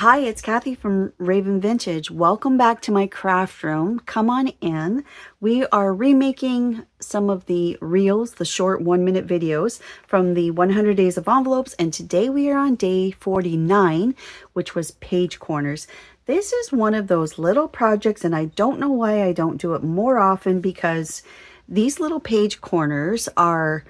Hi, it's Kathy from Raven Vintage. Welcome back to my craft room. Come on in. We are remaking some of the reels, the short 1-minute videos from the 100 Days of Envelopes, and today we are on day 49, which was page corners. This is one of those little projects, and I don't know why I don't do it more often, because these little page corners are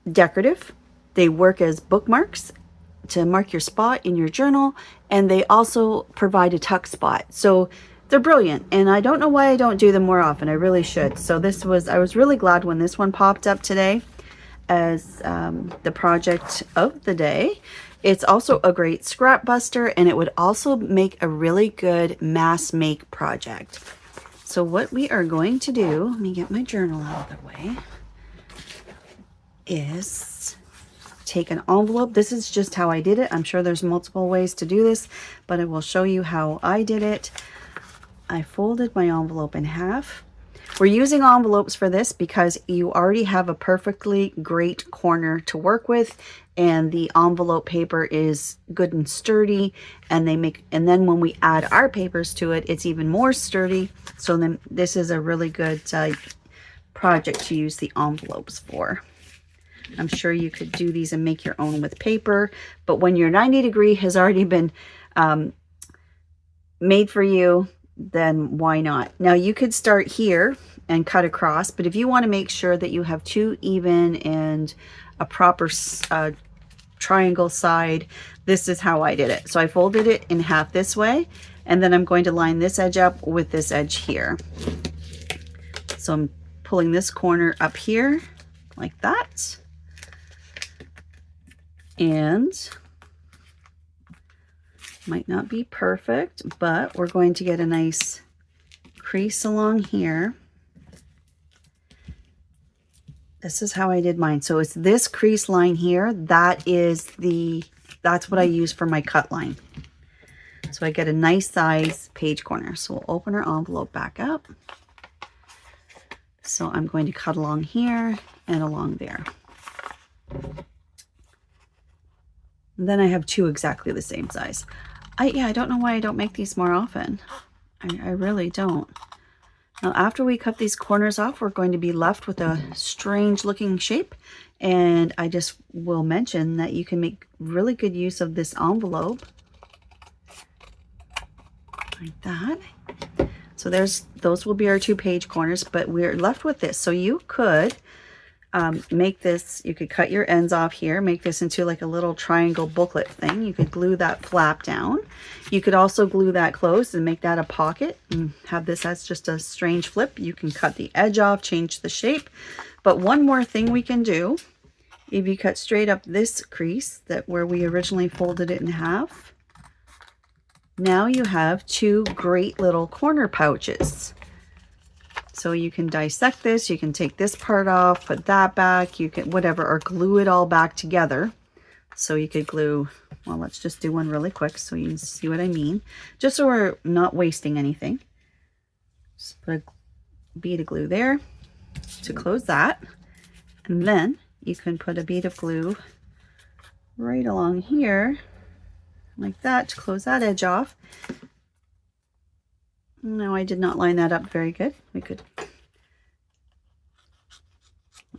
decorative. They work as bookmarks to mark your spot in your journal, and they also provide a tuck spot. So they're brilliant, and I don't know why I don't do them more often. I really should. So I was really glad when this one popped up today as the project of the day. It's also a great scrap buster, and it would also make a really good mass make project. So what we are going to do, let me get my journal out of the way, is take an envelope. This is just how I did it. I'm sure there's multiple ways to do this, but I will show you how I did it. I folded my envelope in half. We're using envelopes for this because you already have a perfectly great corner to work with, and the envelope paper is good and sturdy, and then when we add our papers to it, it's even more sturdy. So then this is a really good project to use the envelopes for. I'm sure you could do these and make your own with paper, but when your 90 degree has already been made for you, then why not? Now you could start here and cut across, but if you want to make sure that you have two even and a proper triangle side, this is how I did it. So I folded it in half this way, and then I'm going to line this edge up with this edge here. So I'm pulling this corner up here like that. And might not be perfect, but we're going to get a nice crease along here. This is how I did mine. So it's this crease line here. That's what I use for my cut line. So I get a nice size page corner. So we'll open our envelope back up. So I'm going to cut along here and along there. And then I have two exactly the same size. I don't know why I don't make these more often. I really don't. Now after we cut these corners off, we're going to be left with a strange looking shape. And I just will mention that you can make really good use of this envelope. Like that. So those will be our two page corners, but we're left with this. So you could make this, you could cut your ends off here, make this into like a little triangle booklet thing. You could glue that flap down. You could also glue that closed and make that a pocket and have this as just a strange flip. You can cut the edge off, change the shape. But one more thing we can do, if you cut straight up this crease that where we originally folded it in half, now you have two great little corner pouches. So you can dissect this, you can take this part off, put that back, you can whatever, or glue it all back together. So you could glue, well, let's just do one really quick so you can see what I mean. Just so we're not wasting anything. Just put a bead of glue there to close that. And then you can put a bead of glue right along here, like that, to close that edge off. No, I did not line that up very good. There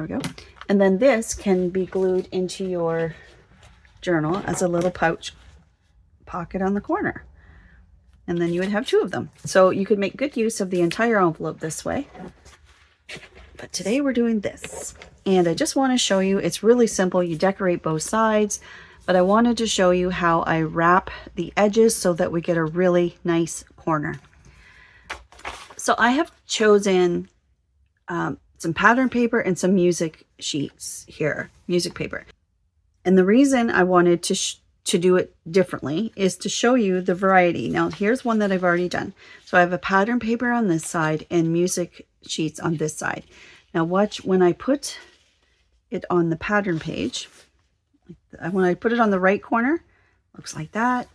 we go. And then this can be glued into your journal as a little pouch pocket on the corner. And then you would have two of them. So you could make good use of the entire envelope this way. But today we're doing this. And I just want to show you, it's really simple. You decorate both sides, but I wanted to show you how I wrap the edges so that we get a really nice corner. So I have chosen some pattern paper and some music sheets here, music paper. And the reason I wanted to do it differently is to show you the variety. Now here's one that I've already done. So I have a pattern paper on this side and music sheets on this side. Now watch when I put it on the pattern page, when I put it on the right corner, looks like that.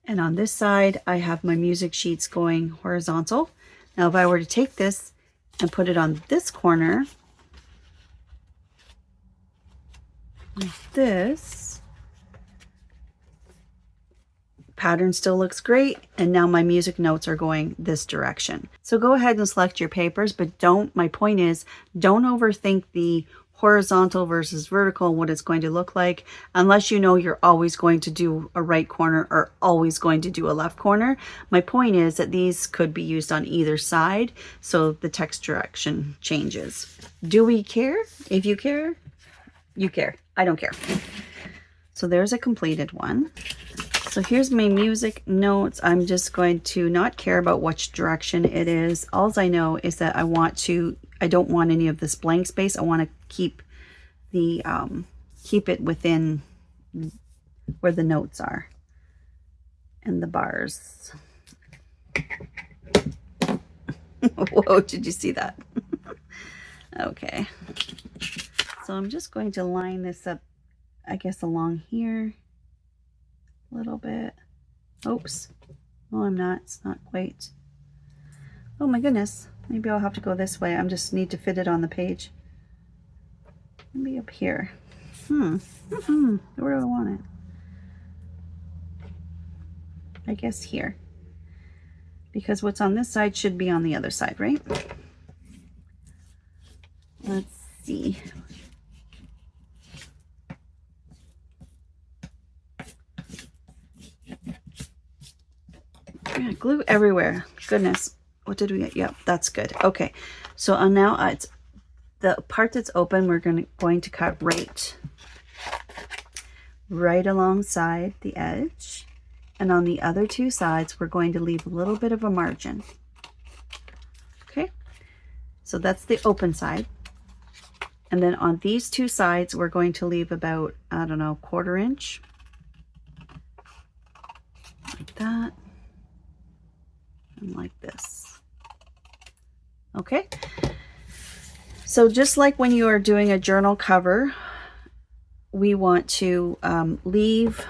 And on this side, I have my music sheets going horizontal. Now, if I were to take this and put it on this corner, like this, pattern still looks great, and now my music notes are going this direction. So go ahead and select your papers, but my point is, don't overthink the horizontal versus vertical and what it's going to look like, unless you know you're always going to do a right corner or always going to do a left corner. My point is that these could be used on either side, so the text direction changes. Do we care? If you care, you care. I don't care. So there's a completed one. So here's my music notes. I'm just going to not care about which direction it is. All I know is that I don't want any of this blank space. I want to keep it within where the notes are and the bars. Whoa, did you see that? Okay. So I'm just going to line this up, I guess, along here a little bit. Oops. No, I'm not. It's not quite. Oh my goodness. Maybe I'll have to go this way. I just need to fit it on the page. Maybe up here. Where do I want it? I guess here. Because what's on this side should be on the other side, right? Let's see. Yeah, glue everywhere. Goodness. What did we get? Yep, that's good. Okay. So now it's the part that's open, we're going to cut right alongside the edge. And on the other two sides, we're going to leave a little bit of a margin. Okay. So that's the open side. And then on these two sides, we're going to leave about, I don't know, 1/4 inch. Like that. And like this. Okay. So just like when you are doing a journal cover, we want to leave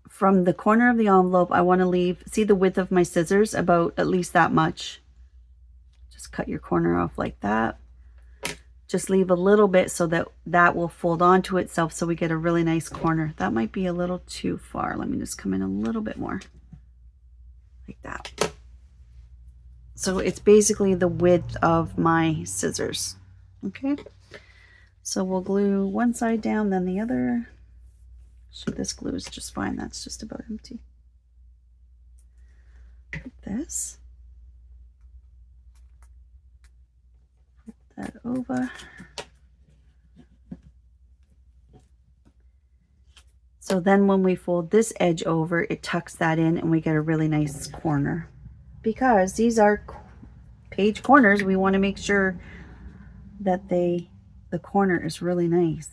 from the corner of the envelope. I want to leave, see the width of my scissors, about at least that much. Just cut your corner off like that. Just leave a little bit so that that will fold onto itself, so we get a really nice corner. That might be a little too far. Let me just come in a little bit more. Like that. So it's basically the width of my scissors. Okay. So we'll glue one side down, then the other. So this glue is just fine. That's just about empty. Like this. Flip that over. So then when we fold this edge over, it tucks that in and we get a really nice corner. Because these are page corners, we want to make sure that the corner is really nice.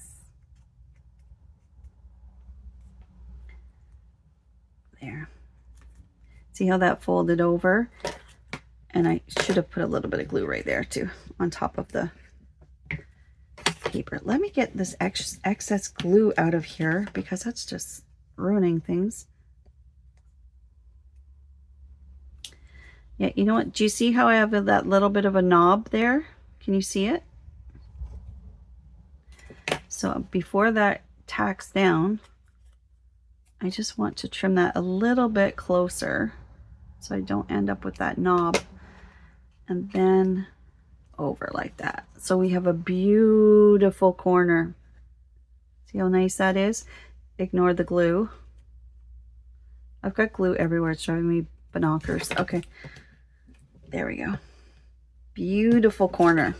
There. See how that folded over? And I should have put a little bit of glue right there too, on top of the paper. Let me get this excess glue out of here, because that's just ruining things. Yeah, you know what? Do you see how I have that little bit of a knob there? Can you see it? So before that tacks down, I just want to trim that a little bit closer so I don't end up with that knob. And then over like that. So we have a beautiful corner. See how nice that is? Ignore the glue. I've got glue everywhere. It's driving me binoculars. Okay. There we go. Beautiful corner.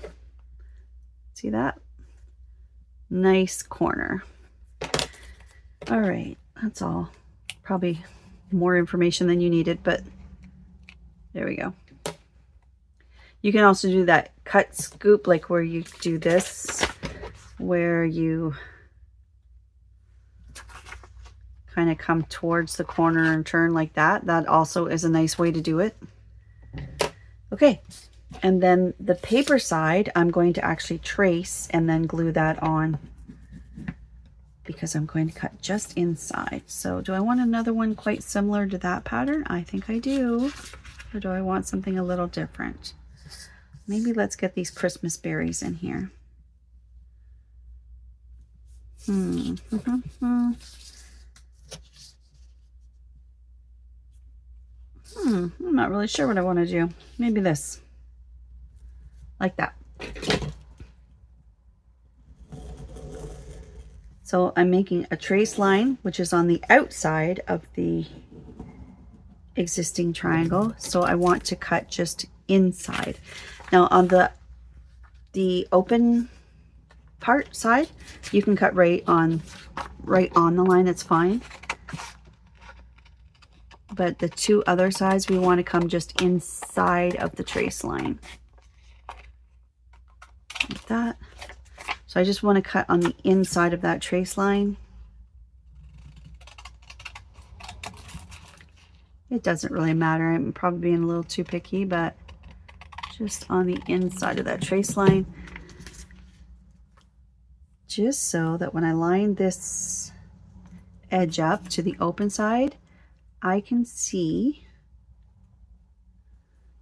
See that? Nice corner. All right. That's all. Probably more information than you needed, but there we go. You can also do that cut scoop, like where you do this, where you kind of come towards the corner and turn like that. That also is a nice way to do it. Okay, and then the paper side, I'm going to actually trace and then glue that on, because I'm going to cut just inside. So do I want another one quite similar to that pattern? I think I do. Or do I want something a little different? Maybe let's get these Christmas berries in here. not really sure what I want to do. Maybe this. Like that. So I'm making a trace line, which is on the outside of the existing triangle. So I want to cut just inside. Now on the open part side, you can cut right on the line, it's fine. But the two other sides, we want to come just inside of the trace line. Like that. So I just want to cut on the inside of that trace line. It doesn't really matter. I'm probably being a little too picky, but just on the inside of that trace line. Just so that when I line this edge up to the open side, I can see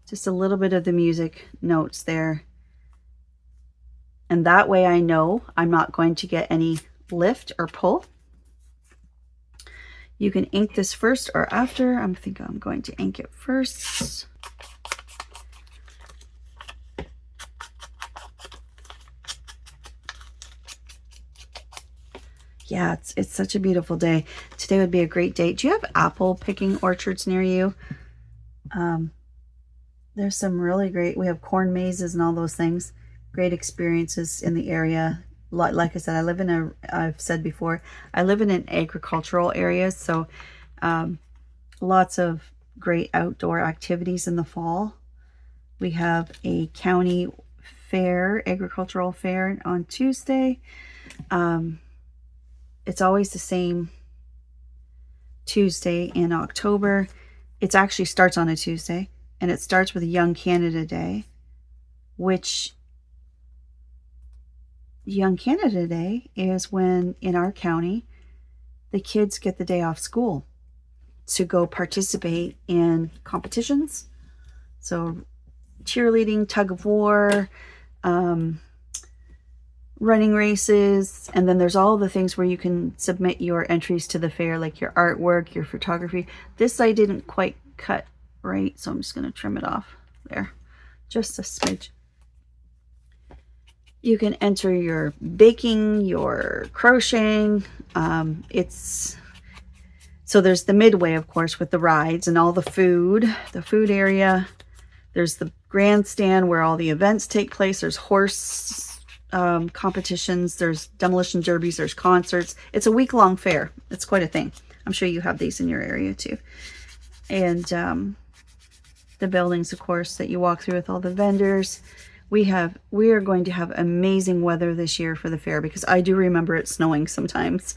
just a little bit of the music notes there. And that way I know I'm not going to get any lift or pull. You can ink this first or after. I think I'm going to ink it first. Yeah, it's such a beautiful day. Today would be a great day. Do you have apple picking orchards near you? There's some really great, we have corn mazes and all those things. Great experiences in the area. Like I said, I've said before, I live in an agricultural area, so lots of great outdoor activities in the fall. We have a county fair, agricultural fair on Tuesday. It's always the same Tuesday in October. It actually starts on a Tuesday, and it starts with Young Canada Day, which Young Canada Day is when, in our county, the kids get the day off school to go participate in competitions. So cheerleading, tug of war, running races, and then there's all the things where you can submit your entries to the fair, like your artwork, your photography. This I didn't quite cut right, so I'm just going to trim it off there, just a smidge. You can enter your baking, your crocheting. So there's the midway, of course, with the rides and all the food area. There's the grandstand where all the events take place. There's horse competitions. There's demolition derbies. There's concerts. It's a week-long fair. It's quite a thing. I'm sure you have these in your area too. And the buildings, of course, that you walk through with all the vendors. We are going to have amazing weather this year for the fair, because I do remember it snowing sometimes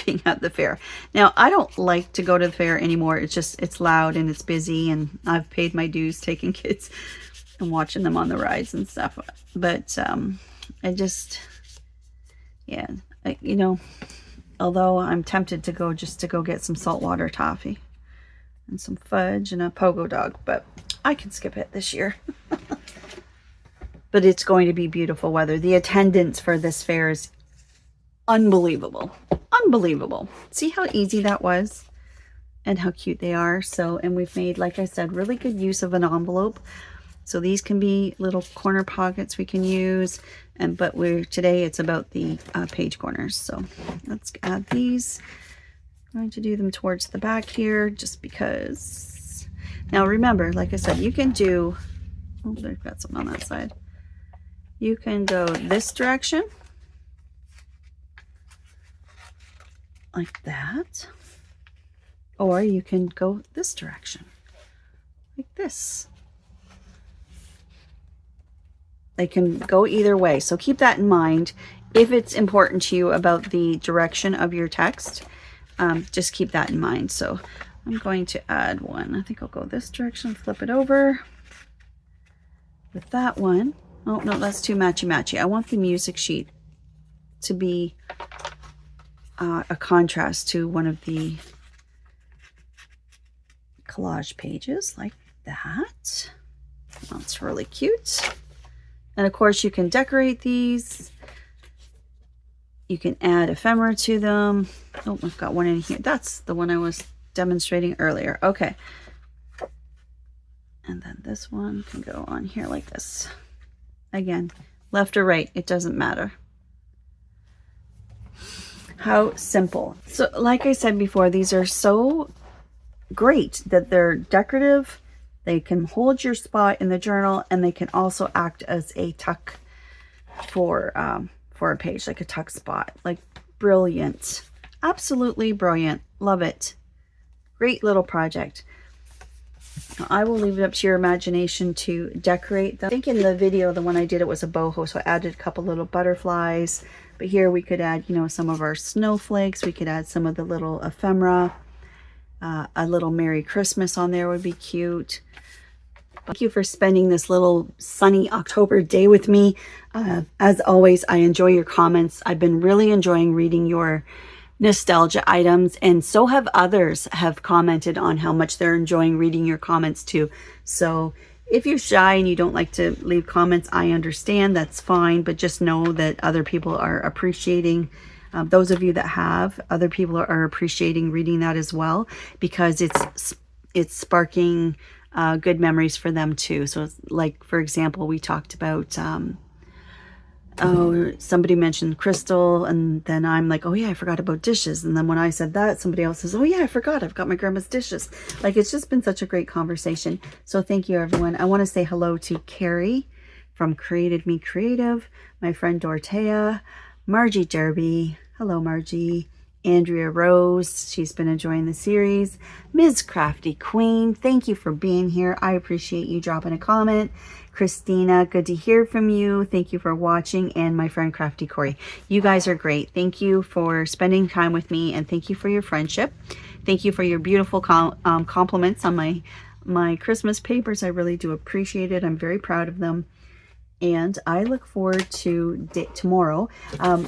being at the fair. Now, I don't like to go to the fair anymore. It's loud and it's busy, and I've paid my dues taking kids and watching them on the rides and stuff. But although I'm tempted to go just to go get some saltwater toffee and some fudge and a pogo dog, but I can skip it this year. But it's going to be beautiful weather. The attendance for this fair is unbelievable. Unbelievable. See how easy that was? And how cute they are. So, and we've made, like I said, really good use of an envelope. So these can be little corner pockets we can use. But today it's about the page corners. So let's add these. I'm going to do them towards the back here, just because. Now remember, like I said, you can do, oh, they've got something on that side. You can go this direction, like that, or you can go this direction, like this. They can go either way, so keep that in mind. If it's important to you about the direction of your text, just keep that in mind. So I'm going to add one. I think I'll go this direction, flip it over with that one. Oh, no, that's too matchy-matchy. I want the music sheet to be a contrast to one of the collage pages, like that. That's really cute. And of course, you can decorate these. You can add ephemera to them. Oh, I've got one in here. That's the one I was demonstrating earlier. Okay. And then this one can go on here like this. Again, left or right, it doesn't matter. How simple. So like I said before, these are so great that they're decorative. They can hold your spot in the journal, and they can also act as a tuck for a page, like a tuck spot. Like, brilliant. Absolutely brilliant. Love it. Great little project. I will leave it up to your imagination to decorate them. I think in the video, the one I did, it was a boho, so I added a couple little butterflies. But here we could add, you know, some of our snowflakes. We could add some of the little ephemera. A little Merry Christmas on there would be cute. Thank you for spending this little sunny October day with me. As always, I enjoy your comments. I've been really enjoying reading your nostalgia items, and so have others have commented on how much they're enjoying reading your comments too. So if you're shy and you don't like to leave comments, I understand. That's fine, but just know that other people are appreciating. Those of you that have, other people are appreciating reading that as well, because it's sparking good memories for them too. So it's like, for example, we talked about oh, somebody mentioned crystal, and then I'm like, oh yeah, I forgot about dishes. And then when I said that, somebody else says, oh yeah, I forgot, I've got my grandma's dishes. Like, it's just been such a great conversation. So thank you, everyone. I want to say hello to Carrie from Created Me Creative, my friend Dorothea, Margie Derby. Hello, Margie. Andrea Rose, she's been enjoying the series. Ms. Crafty Queen, thank you for being here. I appreciate you dropping a comment. Christina, good to hear from you. Thank you for watching. And my friend Crafty Corey. You guys are great. Thank you for spending time with me, and thank you for your friendship. Thank you for your beautiful compliments on my Christmas papers. I really do appreciate it. I'm very proud of them. And I look forward to tomorrow.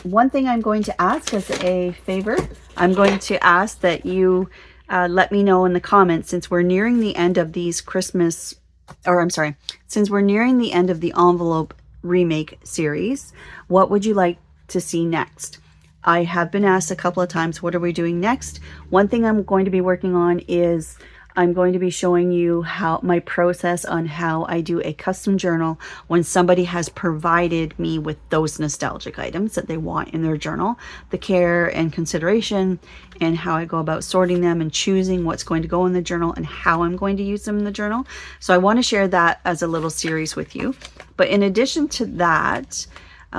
One thing I'm going to ask as a favor, I'm going to ask that you let me know in the comments, since we're nearing the end of these Christmas, or I'm sorry, since we're nearing the end of the envelope remake series, what would you like to see next? I have been asked a couple of times, what are we doing next? One thing I'm going to be working on is I'm going to be showing you how my process on how I do a custom journal when somebody has provided me with those nostalgic items that they want in their journal, the care and consideration, and how I go about sorting them and choosing what's going to go in the journal and how I'm going to use them in the journal. So I want to share that as a little series with you. But in addition to that,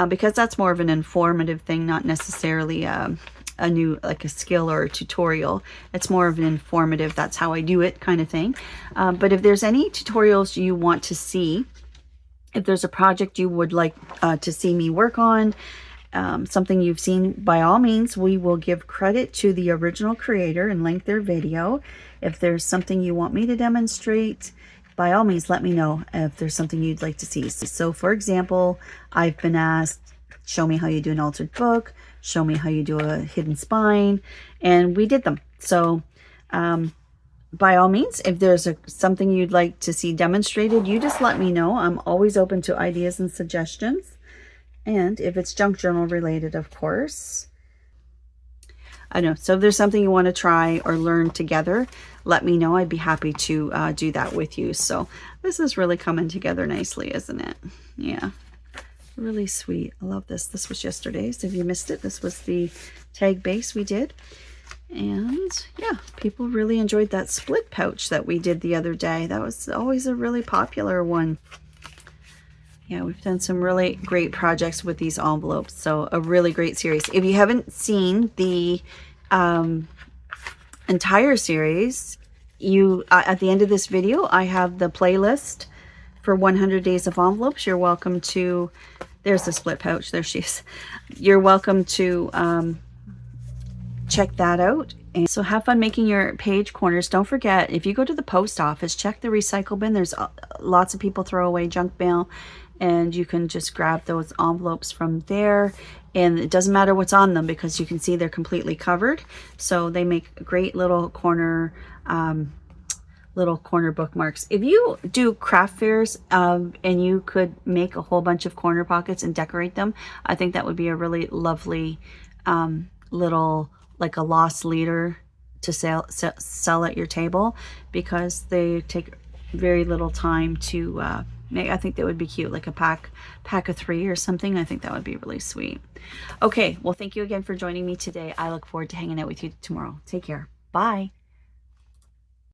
because that's more of an informative thing, not necessarily a new, like a skill or a tutorial. It's more of an informative, that's how I do it kind of thing. But if there's any tutorials you want to see, if there's a project you would like to see me work on, something you've seen, by all means, we will give credit to the original creator and link their video. If there's something you want me to demonstrate, by all means, let me know if there's something you'd like to see. So for example, I've been asked, show me how you do an altered book, show me how you do a hidden spine, and we did them. So by all means, if there's something you'd like to see demonstrated, you just let me know. I'm always open to ideas and suggestions. And if it's junk journal related, of course. I know. So if there's something you want to try or learn together, let me know. I'd be happy to do that with you. So this is really coming together nicely, isn't it? Yeah. Really sweet. I love this. This was yesterday's. If you missed it, this was the tag base we did. And yeah, people really enjoyed that split pouch that we did the other day. That was always a really popular one. Yeah, we've done some really great projects with these envelopes. So a really great series. If you haven't seen the entire series, at the end of this video, I have the playlist for 100 days of envelopes. You're welcome to, there's the split pouch, there she is. You're welcome to check that out. And so have fun making your page corners. Don't forget, if you go to the post office, check the recycle bin. There's lots of people throw away junk mail, and you can just grab those envelopes from there. And it doesn't matter what's on them, because you can see they're completely covered. So they make great little corner bookmarks. If you do craft fairs and you could make a whole bunch of corner pockets and decorate them, I think that would be a really lovely little, like a lost leader to sell at your table, because they take very little time to make. I think that would be cute, like a pack of 3 or something. I think that would be really sweet. Okay, well, thank you again for joining me today. I look forward to hanging out with you tomorrow. Take care. Bye.